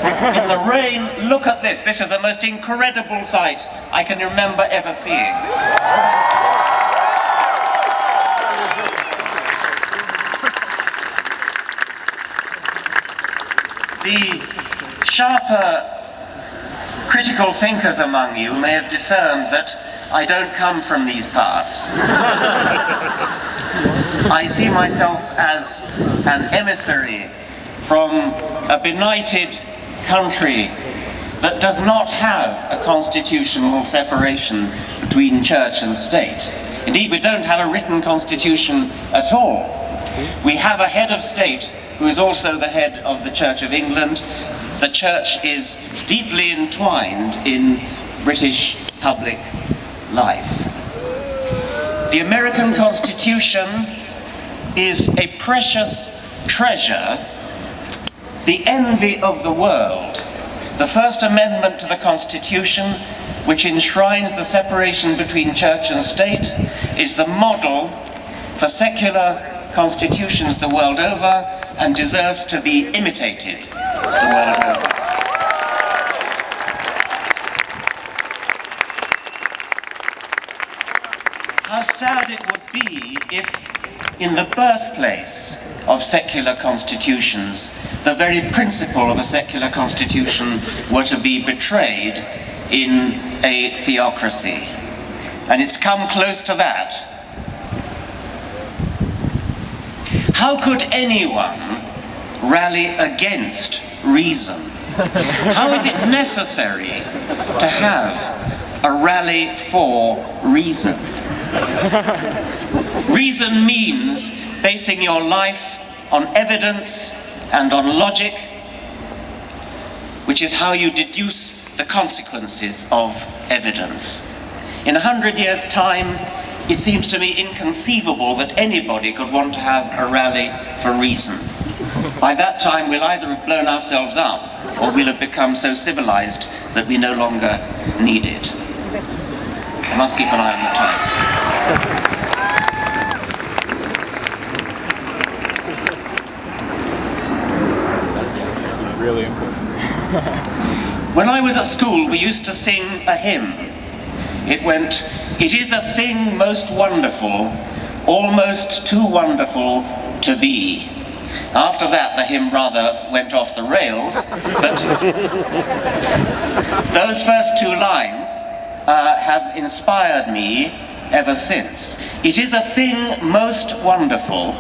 in the rain. Look at this. This is the most incredible sight I can remember ever seeing. The sharper critical thinkers among you may have discerned that I don't come from these parts. I see myself as an emissary from a benighted country that does not have a constitutional separation between church and state. Indeed, we don't have a written constitution at all. We have a head of state who is also the head of the Church of England. The church is deeply entwined in British public life. The American Constitution is a precious treasure, the envy of the world. The First Amendment to the Constitution, which enshrines the separation between church and state, is the model for secular constitutions the world over and deserves to be imitated the world over. How sad it would be if, in the birthplace of secular constitutions, the very principle of a secular constitution were to be betrayed in a theocracy. And it's come close to that. How could anyone rally against reason? How is it necessary to have a rally for reason? Reason means basing your life on evidence and on logic, which is how you deduce the consequences of evidence. In 100 years' time, it seems to me inconceivable that anybody could want to have a rally for reason. By that time, we'll either have blown ourselves up, or we'll have become so civilized that we no longer need it. I must keep an eye on the time. Really important. When I was at school, we used to sing a hymn. It went, "It is a thing most wonderful, almost too wonderful to be." After that, the hymn rather went off the rails, but those first two lines have inspired me ever since. It is a thing most wonderful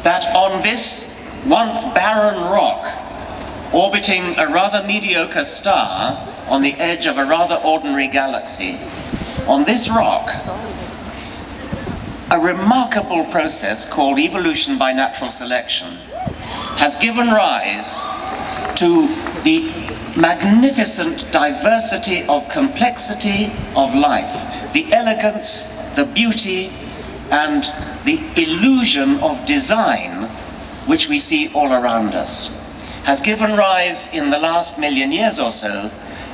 that on this once barren rock, orbiting a rather mediocre star on the edge of a rather ordinary galaxy, on this rock, a remarkable process called evolution by natural selection has given rise to the magnificent diversity of complexity of life, the elegance, the beauty, and the illusion of design which we see all around us, has given rise in the last million years or so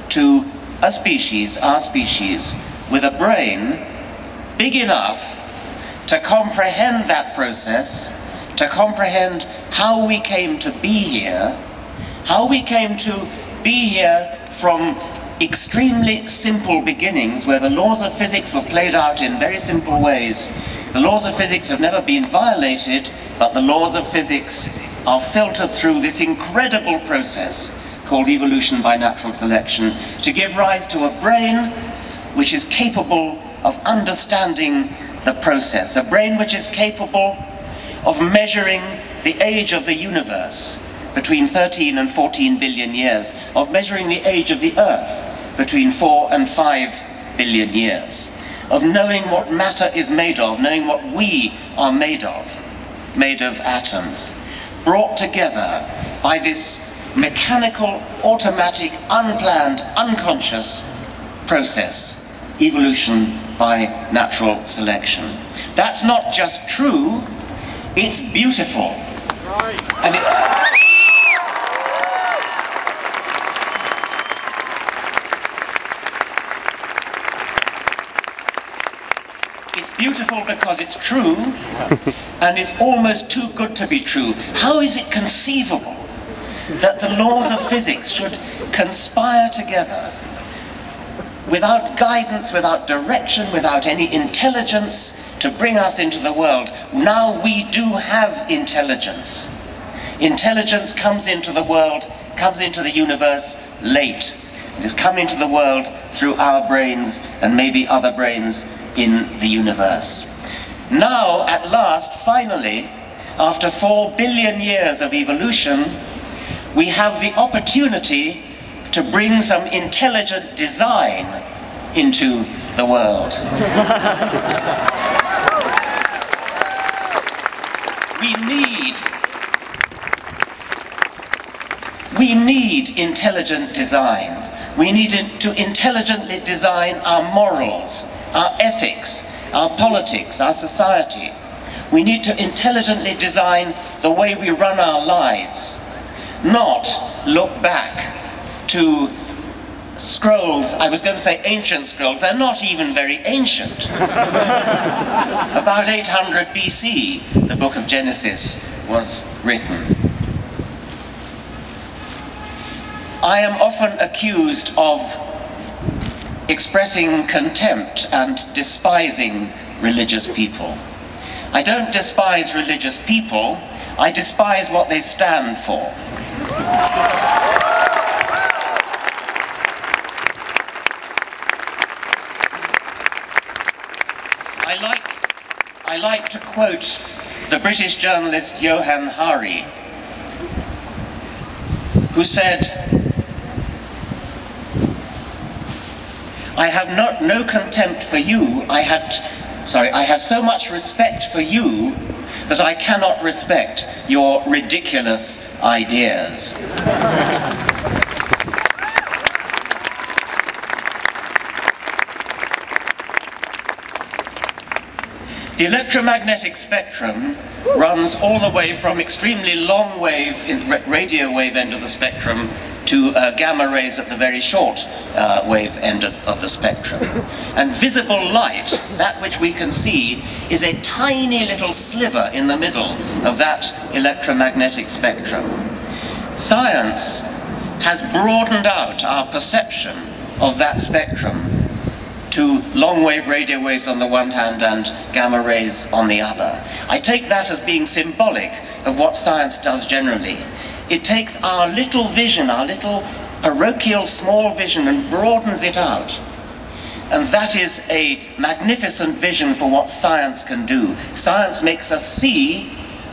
to a species, our species, with a brain big enough to comprehend that process, to comprehend how we came to be here, from extremely simple beginnings where the laws of physics were played out in very simple ways. The laws of physics have never been violated, but the laws of physics are filtered through this incredible process called evolution by natural selection to give rise to a brain which is capable of understanding the process, a brain which is capable of measuring the age of the universe between 13 and 14 billion years, of measuring the age of the Earth between 4 and 5 billion years, of knowing what matter is made of, knowing what we are made of atoms, brought together by this mechanical, automatic, unplanned, unconscious process, evolution by natural selection. That's not just true, it's beautiful. And it's beautiful because it's true, and it's almost too good to be true. How is it conceivable that the laws of physics should conspire together without guidance, without direction, without any intelligence to bring us into the world. Now we do have intelligence. Intelligence comes into the world, comes into the universe late. It has come into the world through our brains and maybe other brains in the universe. Now, at last, finally, after 4 billion years of evolution, we have the opportunity to bring some intelligent design into the world. We need intelligent design. We need to intelligently design our morals, our ethics, our politics, our society. We need to intelligently design the way we run our lives, not look back to scrolls. I was going to say ancient scrolls. They're not even very ancient. About 800 BC, the book of Genesis was written. I am often accused of expressing contempt and despising religious people. I don't despise religious people, I despise what they stand for. I like to quote the British journalist Johann Hari, who said, I have no contempt for you, I have so much respect for you that I cannot respect your ridiculous ideas. The electromagnetic spectrum runs all the way from extremely long wave, radio wave end of the spectrum to gamma rays at the very short wave end of the spectrum. And visible light, that which we can see, is a tiny little sliver in the middle of that electromagnetic spectrum. Science has broadened out our perception of that spectrum to long-wave radio waves on the one hand and gamma rays on the other. I take that as being symbolic of what science does generally. It takes our little vision, our little parochial small vision, and broadens it out. And that is a magnificent vision for what science can do. Science makes us see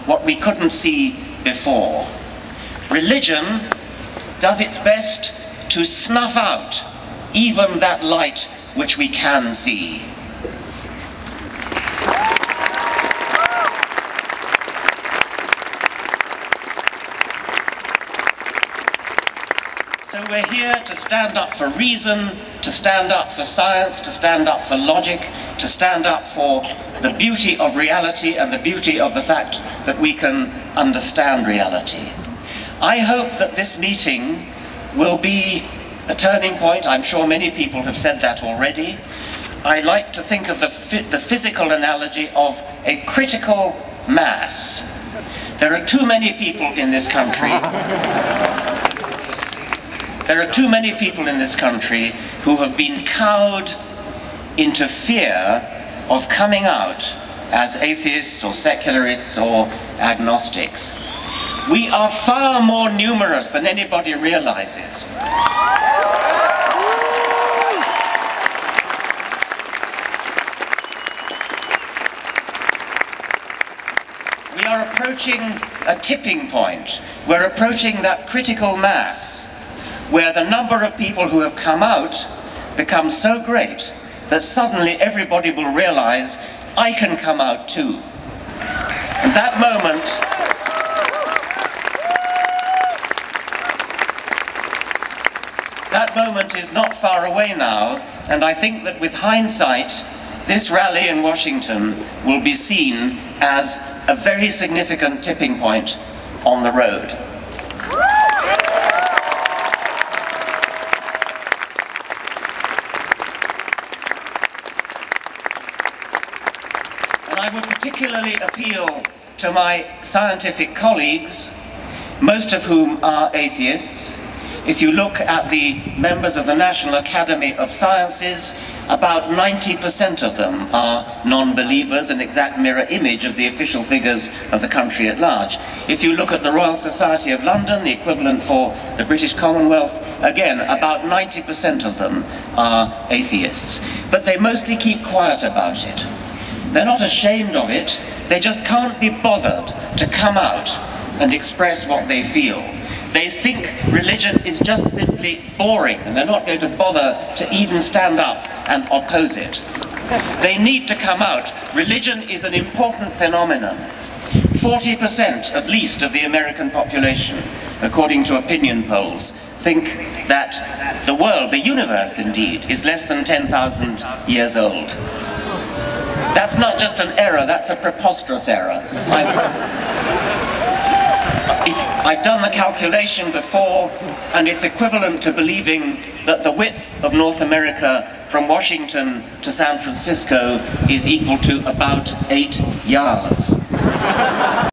what we couldn't see before. Religion does its best to snuff out even that light which we can see. So we're here to stand up for reason, to stand up for science, to stand up for logic, to stand up for the beauty of reality and the beauty of the fact that we can understand reality. I hope that this meeting will be a turning point. I'm sure many people have said that already. I like to think of the physical analogy of a critical mass. There are too many people in this country. There are too many people in this country who have been cowed into fear of coming out as atheists or secularists or agnostics. We are far more numerous than anybody realizes. We are approaching a tipping point. We're approaching that critical mass where the number of people who have come out becomes so great that suddenly everybody will realize, I can come out too. And that moment is not far away now, and I think that with hindsight, this rally in Washington will be seen as a very significant tipping point on the road. And I would particularly appeal to my scientific colleagues most of whom are atheists. If you look at the members of the National Academy of Sciences, about 90% of them are non-believers, an exact mirror image of the official figures of the country at large. If you look at the Royal Society of London, the equivalent for the British Commonwealth, again, about 90% of them are atheists. But they mostly keep quiet about it. They're not ashamed of it, they just can't be bothered to come out and express what they feel. They think religion is just simply boring, and they're not going to bother to even stand up and oppose it. They need to come out. Religion is an important phenomenon. 40% at least of the American population, according to opinion polls, think that the world, the universe indeed, is less than 10,000 years old. That's not just an error, that's a preposterous error. I've done the calculation before, and it's equivalent to believing that the width of North America from Washington to San Francisco is equal to about 8 yards.